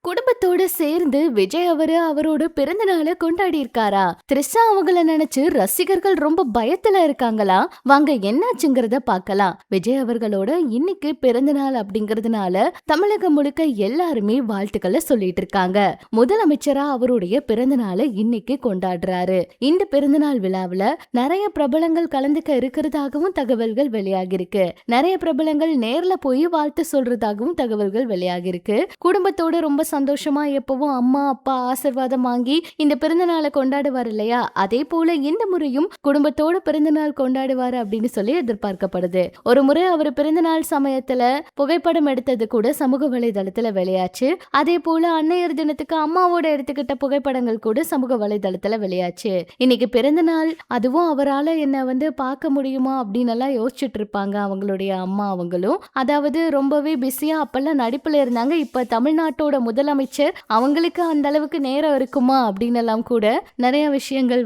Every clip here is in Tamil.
குடும்பத்தோட சேர்ந்து விஜய் அவரோட பிறந்த நாளை கொண்டாடி இருக்காரா? த்ரிஷா அவங்கள நினைச்சு ரசிகர்கள் ரொம்ப பயத்துல இருக்காங்களா? வாங்க என்னாச்சுங்கிறத பார்க்கலாம். விஜய் அவர்களோட இன்னைக்கு பிறந்த நாள் அப்படிங்கறதுனால தமிழகம் முழுக்க எல்லாருமே வாழ்த்துக்களை சொல்லிட்டு இருக்காங்க. முதலமைச்சரா அவருடைய பிறந்த நாளை இன்னைக்கு கொண்டாடுறாரு. இந்த பிறந்தநாள் விழாவுல நிறைய பிரபலங்கள் கலந்துக்க இருக்கிறதாகவும் தகவல்கள் வெளியாகி இருக்கு. நிறைய பிரபலங்கள் நேர்ல போய் வாழ்த்து சொல்றதாகவும் தகவல்கள் வெளியாகி இருக்கு. குடும்பத்தோட ரொம்ப சந்தோஷமா எப்பவும் அம்மா அப்பா ஆசிர்வாதம் வாங்கி இந்த பிறந்த நாளை கொண்டாடுவார் இல்லையா, அதே போல இந்த முறையும் குடும்பத்தோட பிறந்த நாள் கொண்டாடுவாரு அப்படின்னு சொல்லி எதிர்பார்க்கப்படுது. ஒரு முறை அவர் பிறந்த நாள் சமயத்துல புகைப்படம் எடுத்தது கூட சமூக வலைதளத்துல வெளியாச்சு. அதே போல அன்னையர் தினத்துக்கு அம்மாவோட எடுத்துக்கிட்ட புகைப்படங்கள் கூட சமூக வலைதளத்துல வெளியாச்சு. இன்னைக்கு பிறந்த நாள், அதுவும் அவரால் என்ன பார்க்க முடியுமா அப்படின்னு எல்லாம் யோசிச்சுட்டு இருப்பாங்க அவங்களுடைய அம்மா. அவங்களும் அதாவது ரொம்பவே பிஸியா அப்பெல்லாம் நடிப்புல இருந்தாங்க. இப்ப தமிழ்நாட்டோட முதலமைச்சர், அவங்களுக்கு அந்த அளவுக்கு நேரம் இருக்குமா அப்படின்னு எல்லாம் கூட நிறைய விஷயங்கள்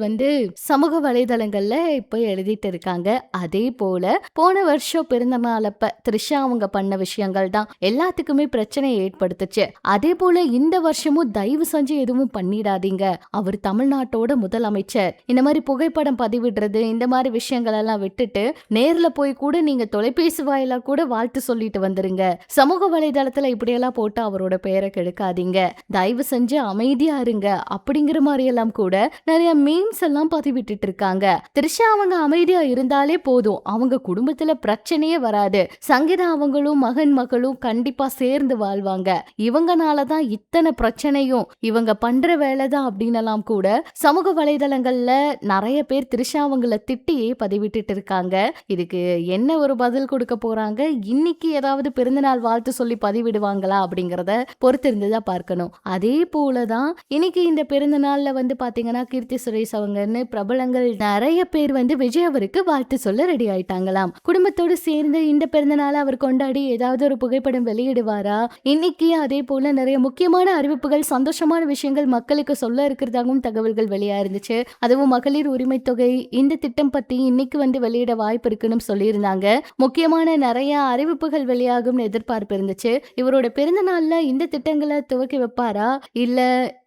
சமூக வலைதளங்கள்ல இப்ப எழுதிட்டு இருக்காங்க. அதே போல போன வருஷம் பிறந்த நாளப்ப த்ரிஷா அவங்க பண்ண விஷயங்கள் தான் எல்லாத்துக்குமே பிரச்சனையை ஏற்படுத்துச்சு. அதே போல இந்த வருஷமும் தயவு செஞ்சு எதுவும் பண்ணிடாதீங்க, அவர் தமிழ்நாட்டோட முதலமைச்சர், இந்த மாதிரி புகைப்படம் பதிவிடுறது இந்த மாதிரி விஷயங்கள் எல்லாம் விட்டுட்டு நேர்ல போய் கூட நீங்க தொலைபேசி வாயிலா கூட வாழ்த்து சொல்லிட்டு வந்துருங்க. சமூக வலைதளத்துல இப்படியெல்லாம் போட்டு அவரோட பெயரை கெடுக்காதீங்க, தயவு செஞ்சு அமைதியா இருங்க அப்படிங்கிற மாதிரி எல்லாம் கூட நிறைய மீம்ஸ் எல்லாம் பதிவிட்டு இருக்காங்க. த்ரிஷா அவங்க அமைதியா இருந்தாலே போதும், அவங்க குடும்பத்துல பிரச்சனையே வராது. சங்கீதா அவங்களும் மகன் மகளும் கண்டிப்பா சேர்ந்து வாழ்வாங்க. இவங்கனாலதான் இத்தனை பிரச்சனையும், இவங்க பண்ற வேலைதான் அப்படின்னு எல்லாம் கூட சமூக வலைதளங்கள்ல நிறைய பேர் த்ரிஷா அவங்கள திட்டியே பதிவிட்டு இருக்காங்க. இதுக்கு என்ன ஒரு பதில் கொடுக்க போறாங்க, இன்னைக்கு ஏதாவது பிறந்தநாள் வாழ்த்து சொல்லி பதிவிடுவாங்களா அப்படிங்கறத பொறுத்திருந்துதான் பார்க்கணும். அதே போலதான் இன்னைக்கு இந்த பிறந்த நாள்ல பாத்தீங்கன்னா கீர்த்தி சுரேஷ் அவங்கன்னு பிரபலங்கள் நிறைய பேர் விஜய் அவருக்கு வாழ்த்து சொல்ல ரெடி ஆயிட்டாங்களாம். குடும்பத்தோடு சேர்ந்து இந்த பிறந்த நாளை அவர் கொண்டாடி ஏதாவது ஒரு புகைப்படம் வெளியிடுவாரா இன்னைக்கு? அதே போல நிறைய முக்கியமான அறிவிப்புகள், சந்தோஷமான விஷயங்கள் மக்களுக்கு சொல்ல இருக்கிறதாகவும் தகவல்கள் வெளியா இருந்துச்சு. அதுவும் மகளிர் உரிமை தொகை இந்த திட்டம் பத்தி இன்னைக்கு வெளியிட வாய்ப்பு இருக்குன்னு சொல்லியிருந்தாங்க. முக்கியமான நிறைய அறிவிப்புகள் வெளியாகும் எதிர்பார்ப்பு இருந்துச்சு. இவரோட பிறந்த நாள்ல இந்த திட்டங்களை துவக்கி வைப்பாரா இல்ல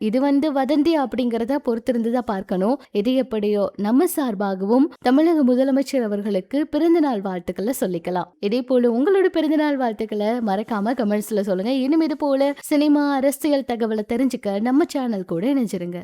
இது வதந்தி அப்படிங்கறத பொறுத்திருந்துதான் பார்க்கணும். எது எப்படியோ நம்ம சார்பாகவும் தமிழக முதலமைச்சர் அவர்களுக்கு பிறந்தநாள் வாழ்த்துக்களை சொல்லிக்கலாம். இதே போல உங்களோட பிறந்தநாள் வாழ்த்துக்களை மறக்காம கமெண்ட்ஸ்ல சொல்லுங்க. இன்னும் இது போல சினிமா அரசியல் தகவலை தெரிஞ்சுக்க நம்ம சேனல் கூட இணைஞ்சிருங்க.